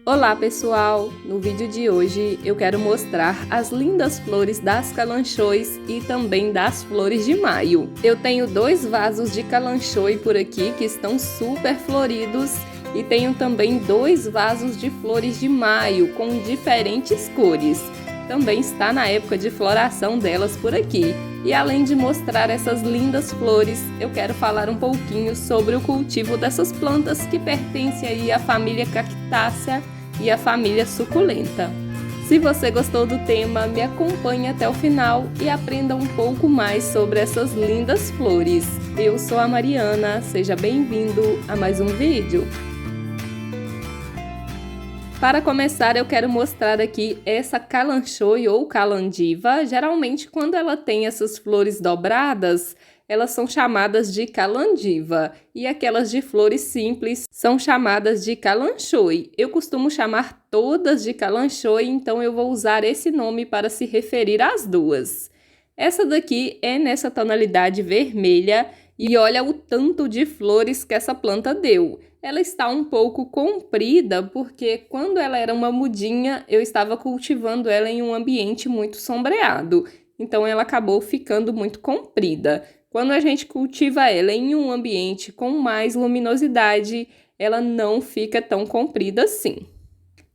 Olá pessoal! No vídeo de hoje eu quero mostrar as lindas flores das calanchoes e também das flores de maio. Eu tenho dois vasos de calanchoe por aqui que estão super floridos e tenho também dois vasos de flores de maio com diferentes cores. Também está na época de floração delas por aqui. E além de mostrar essas lindas flores, eu quero falar um pouquinho sobre o cultivo dessas plantas que pertencem aí à família Cactácea e à família Suculenta. Se você gostou do tema, me acompanhe até o final e aprenda um pouco mais sobre essas lindas flores. Eu sou a Mariana, seja bem-vindo a mais um vídeo. Para começar, eu quero mostrar aqui essa calanchoe ou calandiva. Geralmente, quando ela tem essas flores dobradas, elas são chamadas de calandiva. E aquelas de flores simples são chamadas de calanchoe. Eu costumo chamar todas de calanchoe, então eu vou usar esse nome para se referir às duas. Essa daqui é nessa tonalidade vermelha e olha o tanto de flores que essa planta deu. Ela está um pouco comprida porque quando ela era uma mudinha, eu estava cultivando ela em um ambiente muito sombreado. Então ela acabou ficando muito comprida. Quando a gente cultiva ela em um ambiente com mais luminosidade, ela não fica tão comprida assim.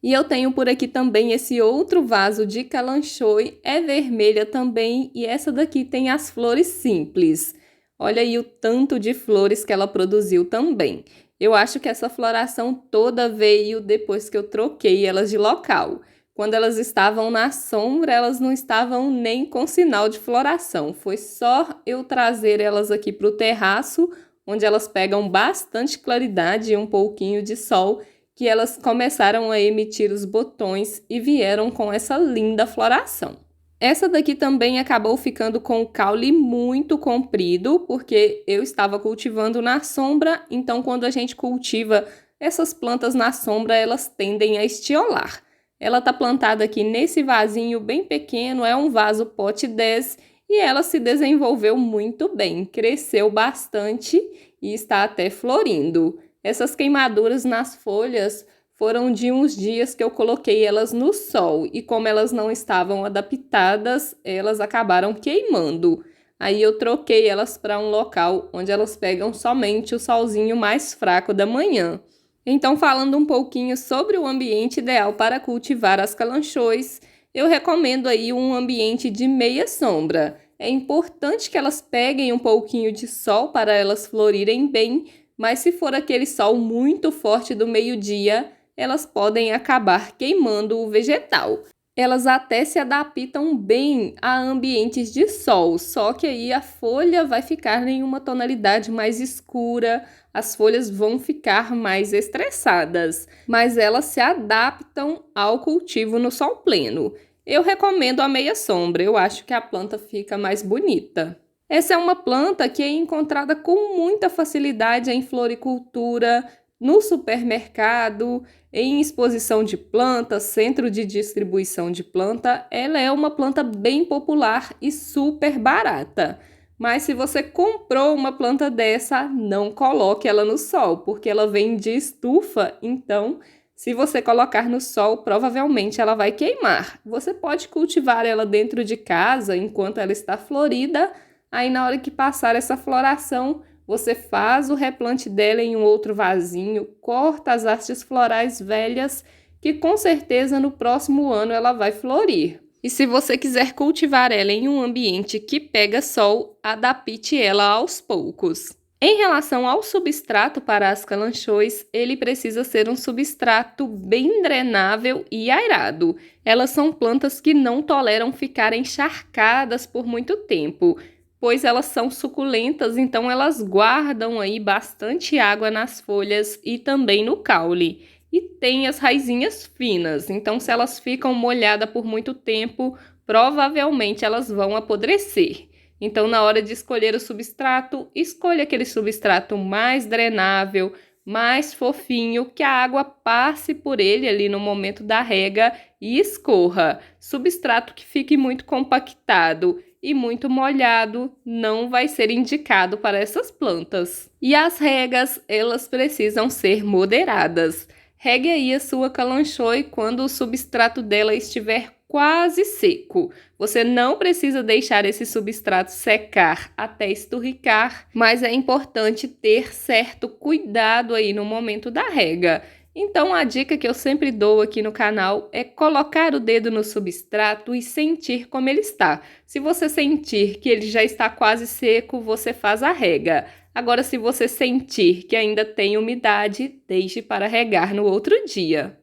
E eu tenho por aqui também esse outro vaso de calanchoe, é vermelha também, e essa daqui tem as flores simples. Olha aí o tanto de flores que ela produziu também. Eu acho que essa floração toda veio depois que eu troquei elas de local. Quando elas estavam na sombra, elas não estavam nem com sinal de floração. Foi só eu trazer elas aqui para o terraço, onde elas pegam bastante claridade e um pouquinho de sol, que elas começaram a emitir os botões e vieram com essa linda floração. Essa daqui também acabou ficando com o caule muito comprido, porque eu estava cultivando na sombra, então quando a gente cultiva essas plantas na sombra, elas tendem a estiolar. Ela está plantada aqui nesse vasinho bem pequeno, é um vaso pote 10, e ela se desenvolveu muito bem, cresceu bastante e está até florindo. Essas queimaduras nas folhas foram de uns dias que eu coloquei elas no sol e como elas não estavam adaptadas, elas acabaram queimando. Aí eu troquei elas para um local onde elas pegam somente o solzinho mais fraco da manhã. Então, falando um pouquinho sobre o ambiente ideal para cultivar as calanchoes, eu recomendo aí um ambiente de meia sombra. É importante que elas peguem um pouquinho de sol para elas florirem bem, mas se for aquele sol muito forte do meio-dia, elas podem acabar queimando o vegetal. Elas até se adaptam bem a ambientes de sol, só que aí a folha vai ficar em uma tonalidade mais escura, as folhas vão ficar mais estressadas, mas elas se adaptam ao cultivo no sol pleno. Eu recomendo a meia sombra, eu acho que a planta fica mais bonita. Essa é uma planta que é encontrada com muita facilidade em floricultura, no supermercado, em exposição de plantas, centro de distribuição de planta. Ela é uma planta bem popular e super barata. Mas se você comprou uma planta dessa, não coloque ela no sol, porque ela vem de estufa, então se você colocar no sol, provavelmente ela vai queimar. Você pode cultivar ela dentro de casa enquanto ela está florida. Aí na hora que passar essa floração, você faz o replante dela em um outro vasinho, corta as hastes florais velhas, que com certeza no próximo ano ela vai florir. E se você quiser cultivar ela em um ambiente que pega sol, adapte ela aos poucos. Em relação ao substrato para as calanchoes, ele precisa ser um substrato bem drenável e airado. Elas são plantas que não toleram ficar encharcadas por muito tempo, pois elas são suculentas, então elas guardam aí bastante água nas folhas e também no caule. E tem as raizinhas finas, então se elas ficam molhadas por muito tempo, provavelmente elas vão apodrecer. Então, na hora de escolher o substrato, escolha aquele substrato mais drenável, mais fofinho, que a água passe por ele ali no momento da rega e escorra. Substrato que fique muito compactado e muito molhado não vai ser indicado para essas plantas. E as regas, elas precisam ser moderadas. Regue aí a sua calanchoe quando o substrato dela estiver quase seco. Você não precisa deixar esse substrato secar até esturricar, mas é importante ter certo cuidado aí no momento da rega. Então, a dica que eu sempre dou aqui no canal é colocar o dedo no substrato e sentir como ele está. Se você sentir que ele já está quase seco, você faz a rega. Agora, se você sentir que ainda tem umidade, deixe para regar no outro dia.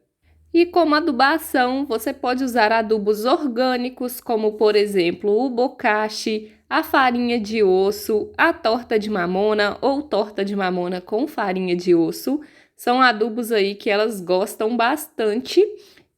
E como adubação, você pode usar adubos orgânicos, como por exemplo o bocashi, a farinha de osso, a torta de mamona ou torta de mamona com farinha de osso. São adubos aí que elas gostam bastante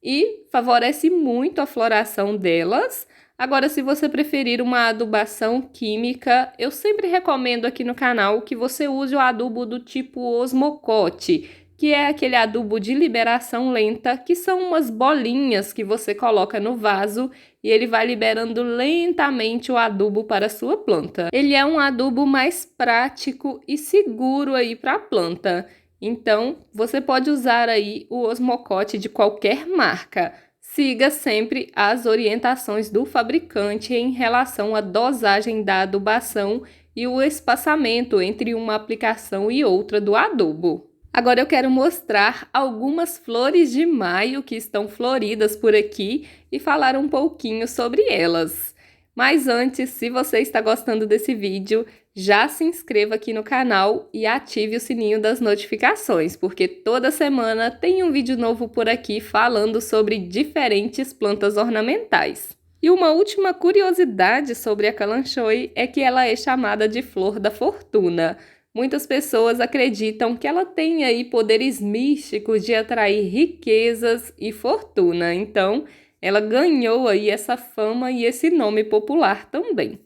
e favorece muito a floração delas. Agora, se você preferir uma adubação química, eu sempre recomendo aqui no canal que você use o adubo do tipo osmocote, que é aquele adubo de liberação lenta, que são umas bolinhas que você coloca no vaso e ele vai liberando lentamente o adubo para a sua planta. Ele é um adubo mais prático e seguro aí para a planta. Então, você pode usar aí o osmocote de qualquer marca. Siga sempre as orientações do fabricante em relação à dosagem da adubação e o espaçamento entre uma aplicação e outra do adubo. Agora eu quero mostrar algumas flores de maio que estão floridas por aqui e falar um pouquinho sobre elas. Mas antes, se você está gostando desse vídeo, já se inscreva aqui no canal e ative o sininho das notificações, porque toda semana tem um vídeo novo por aqui falando sobre diferentes plantas ornamentais. E uma última curiosidade sobre a calanchoe é que ela é chamada de flor da fortuna. Muitas pessoas acreditam que ela tem aí poderes místicos de atrair riquezas e fortuna. Então, ela ganhou aí essa fama e esse nome popular também.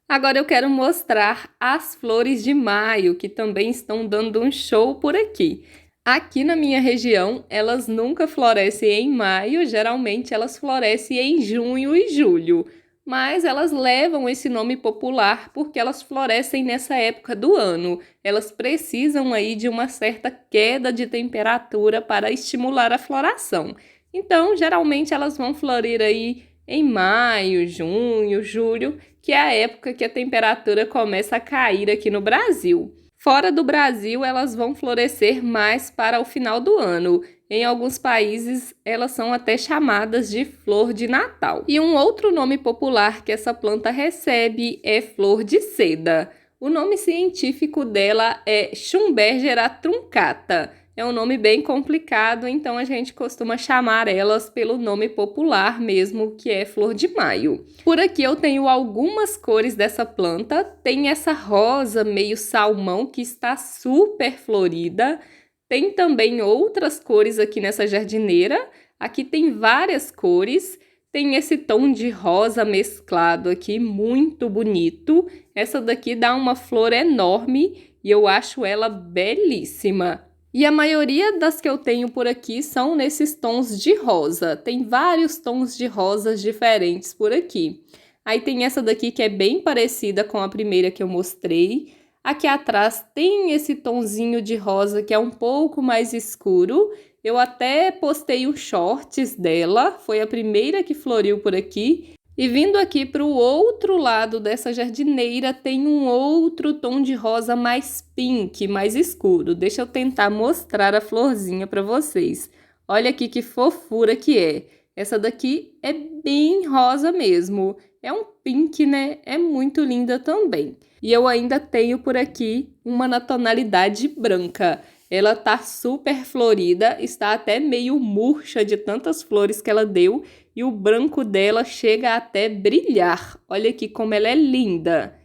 Agora eu quero mostrar as flores de maio, que também estão dando um show por aqui. Aqui na minha região, elas nunca florescem em maio, geralmente elas florescem em junho e julho. Mas elas levam esse nome popular porque elas florescem nessa época do ano. Elas precisam aí de uma certa queda de temperatura para estimular a floração. Então, geralmente elas vão florir aí em maio, junho, julho, que é a época que a temperatura começa a cair aqui no Brasil. Fora do Brasil, elas vão florescer mais para o final do ano. Em alguns países, elas são até chamadas de flor de Natal. E um outro nome popular que essa planta recebe é flor de seda. O nome científico dela é Schumbergera truncata. É um nome bem complicado, então a gente costuma chamar elas pelo nome popular mesmo, que é flor de maio. Por aqui eu tenho algumas cores dessa planta. Tem essa rosa meio salmão que está super florida. Tem também outras cores aqui nessa jardineira. Aqui tem várias cores. Tem esse tom de rosa mesclado aqui, muito bonito. Essa daqui dá uma flor enorme e eu acho ela belíssima. E a maioria das que eu tenho por aqui são nesses tons de rosa. Tem vários tons de rosas diferentes por aqui. Aí tem essa daqui que é bem parecida com a primeira que eu mostrei. Aqui atrás tem esse tonzinho de rosa que é um pouco mais escuro. Eu até postei os shorts dela, foi a primeira que floriu por aqui. E vindo aqui para o outro lado dessa jardineira tem um outro tom de rosa mais pink, mais escuro. Deixa eu tentar mostrar a florzinha para vocês. Olha aqui que fofura que é. Essa daqui é bem rosa mesmo. É um pink, né? É muito linda também. E eu ainda tenho por aqui uma na tonalidade branca. Ela tá super florida, está até meio murcha de tantas flores que ela deu e o branco dela chega até brilhar. Olha aqui como ela é linda.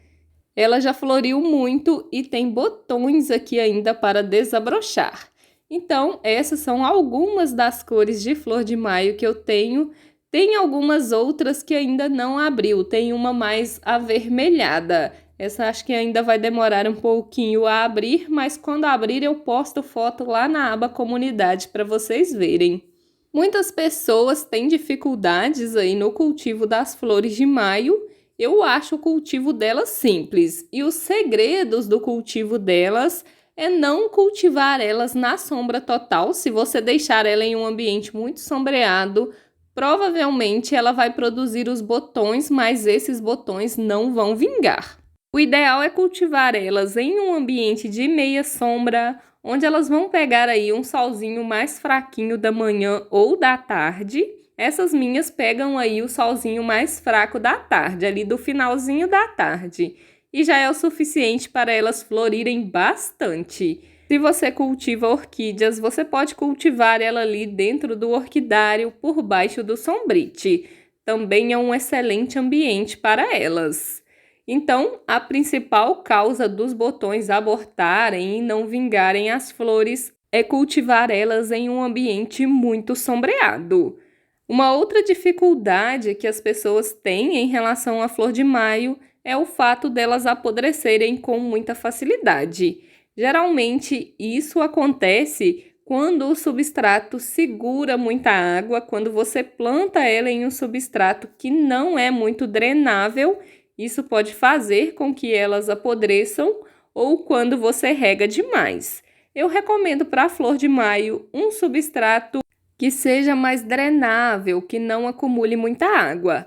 Ela já floriu muito e tem botões aqui ainda para desabrochar. Então, essas são algumas das cores de flor de maio que eu tenho. Tem algumas outras que ainda não abriu, tem uma mais avermelhada. Essa acho que ainda vai demorar um pouquinho a abrir, mas quando abrir eu posto foto lá na aba comunidade para vocês verem. Muitas pessoas têm dificuldades aí no cultivo das flores de maio. Eu acho o cultivo delas simples e os segredos do cultivo delas é não cultivar elas na sombra total. Se você deixar ela em um ambiente muito sombreado, provavelmente ela vai produzir os botões, mas esses botões não vão vingar. O ideal é cultivar elas em um ambiente de meia sombra, onde elas vão pegar aí um solzinho mais fraquinho da manhã ou da tarde. Essas minhas pegam aí o solzinho mais fraco da tarde, ali do finalzinho da tarde. E já é o suficiente para elas florirem bastante. Se você cultiva orquídeas, você pode cultivar ela ali dentro do orquidário, por baixo do sombrite. Também é um excelente ambiente para elas. Então, a principal causa dos botões abortarem e não vingarem as flores é cultivar elas em um ambiente muito sombreado. Uma outra dificuldade que as pessoas têm em relação à flor de maio é o fato delas apodrecerem com muita facilidade. Geralmente, isso acontece quando o substrato segura muita água, quando você planta ela em um substrato que não é muito drenável. Isso pode fazer com que elas apodreçam ou quando você rega demais. Eu recomendo para a flor de maio um substrato que seja mais drenável, que não acumule muita água.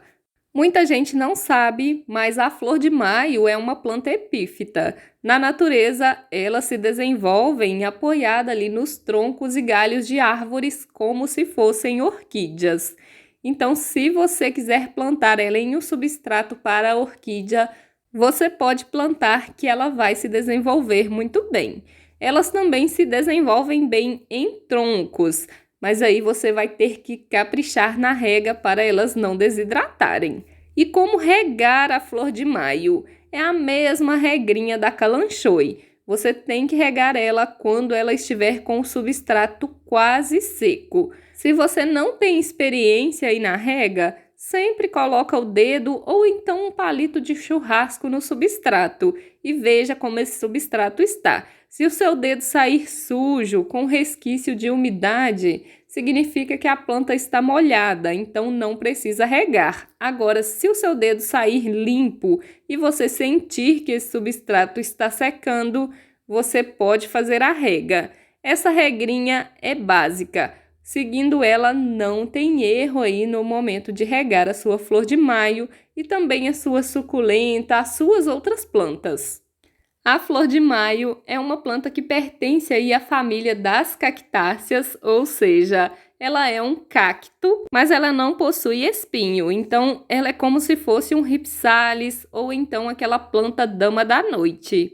Muita gente não sabe, mas a flor de maio é uma planta epífita. Na natureza, elas se desenvolvem apoiada ali nos troncos e galhos de árvores como se fossem orquídeas. Então, se você quiser plantar ela em um substrato para a orquídea, você pode plantar que ela vai se desenvolver muito bem. Elas também se desenvolvem bem em troncos, mas aí você vai ter que caprichar na rega para elas não desidratarem. E como regar a flor de maio? É a mesma regrinha da calanchoe. Você tem que regar ela quando ela estiver com o substrato quase seco. Se você não tem experiência aí na rega, sempre coloca o dedo ou então um palito de churrasco no substrato e veja como esse substrato está. Se o seu dedo sair sujo, com resquício de umidade, significa que a planta está molhada, então não precisa regar. Agora, se o seu dedo sair limpo e você sentir que esse substrato está secando, você pode fazer a rega. Essa regrinha é básica. Seguindo ela, não tem erro aí no momento de regar a sua flor de maio e também a sua suculenta, as suas outras plantas. A flor de maio é uma planta que pertence aí à família das cactáceas, ou seja, ela é um cacto, mas ela não possui espinho, então ela é como se fosse um ripsalis ou então aquela planta dama da noite.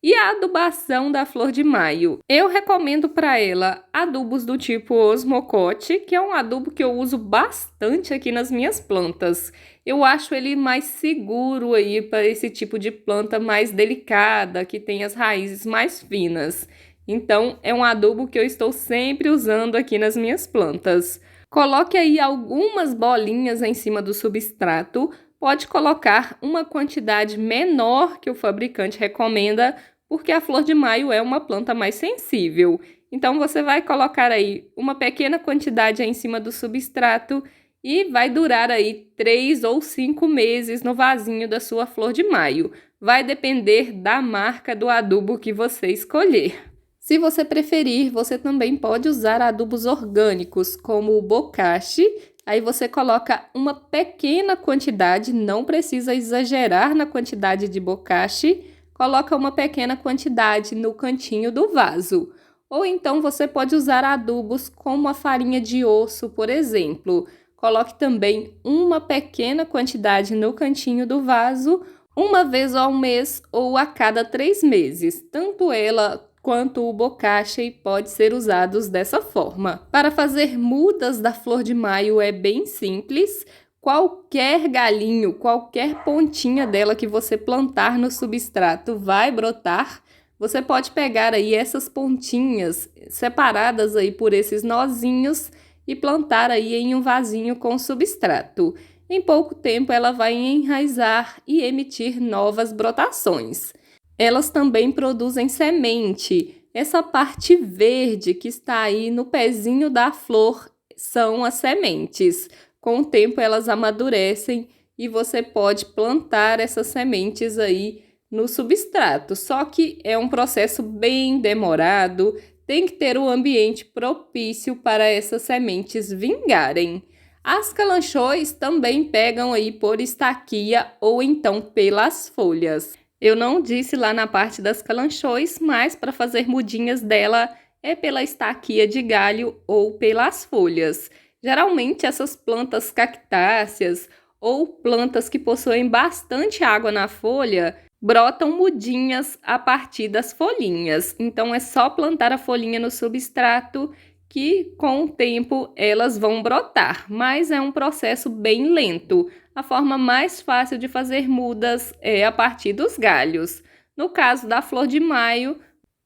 E a adubação da flor de maio? Eu recomendo para ela adubos do tipo osmocote, que é um adubo que eu uso bastante aqui nas minhas plantas. Eu acho ele mais seguro aí para esse tipo de planta mais delicada, que tem as raízes mais finas. Então, é um adubo que eu estou sempre usando aqui nas minhas plantas. Coloque aí algumas bolinhas em cima do substrato. Pode colocar uma quantidade menor que o fabricante recomenda, porque a flor de maio é uma planta mais sensível. Então, você vai colocar aí uma pequena quantidade em cima do substrato e vai durar aí 3 ou 5 meses no vasinho da sua flor de maio. Vai depender da marca do adubo que você escolher. Se você preferir, você também pode usar adubos orgânicos, como o bocashi. Aí você coloca uma pequena quantidade, não precisa exagerar na quantidade de bocashi. Coloca uma pequena quantidade no cantinho do vaso. Ou então você pode usar adubos como a farinha de osso, por exemplo. Coloque também uma pequena quantidade no cantinho do vaso, uma vez ao mês ou a cada 3 meses. Tanto ela quanto o bocashi pode ser usados dessa forma. Para fazer mudas da flor de maio é bem simples. Qualquer galinho, qualquer pontinha dela que você plantar no substrato vai brotar. Você pode pegar aí essas pontinhas separadas aí por esses nozinhos e plantar aí em um vasinho com substrato. Em pouco tempo ela vai enraizar e emitir novas brotações. Elas também produzem semente. Essa parte verde que está aí no pezinho da flor são as sementes. Com o tempo elas amadurecem e você pode plantar essas sementes aí no substrato, só que é um processo bem demorado, tem que ter um ambiente propício para essas sementes vingarem. As calanchões também pegam aí por estaquia ou então pelas folhas. Eu não disse lá na parte das calanchões, mas para fazer mudinhas dela é pela estaquia de galho ou pelas folhas. Geralmente essas plantas cactáceas ou plantas que possuem bastante água na folha brotam mudinhas a partir das folhinhas. Então é só plantar a folhinha no substrato que com o tempo elas vão brotar, mas é um processo bem lento. A forma mais fácil de fazer mudas é a partir dos galhos. No caso da flor de maio,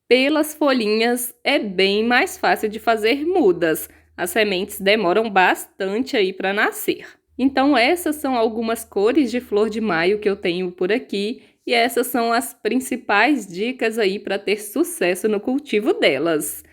pelas folhinhas é bem mais fácil de fazer mudas. As sementes demoram bastante aí para nascer. Então essas são algumas cores de flor de maio que eu tenho por aqui e essas são as principais dicas aí para ter sucesso no cultivo delas.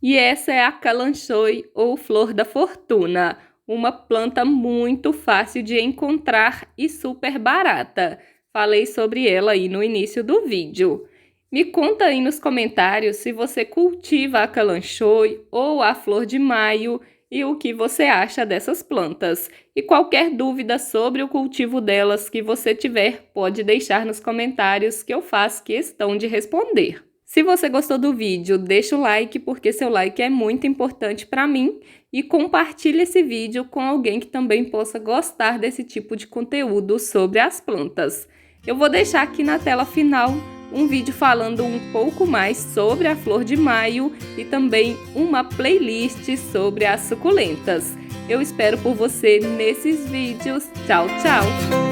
E essa é a calanchoe ou flor da fortuna, uma planta muito fácil de encontrar e super barata. Falei sobre ela aí no início do vídeo. Me conta aí nos comentários se você cultiva a calanchoe ou a flor de maio e o que você acha dessas plantas. E qualquer dúvida sobre o cultivo delas que você tiver, pode deixar nos comentários que eu faço questão de responder. Se você gostou do vídeo, deixa o like porque seu like é muito importante para mim e compartilhe esse vídeo com alguém que também possa gostar desse tipo de conteúdo sobre as plantas. Eu vou deixar aqui na tela final um vídeo falando um pouco mais sobre a flor de maio e também uma playlist sobre as suculentas. Eu espero por você nesses vídeos. Tchau, tchau!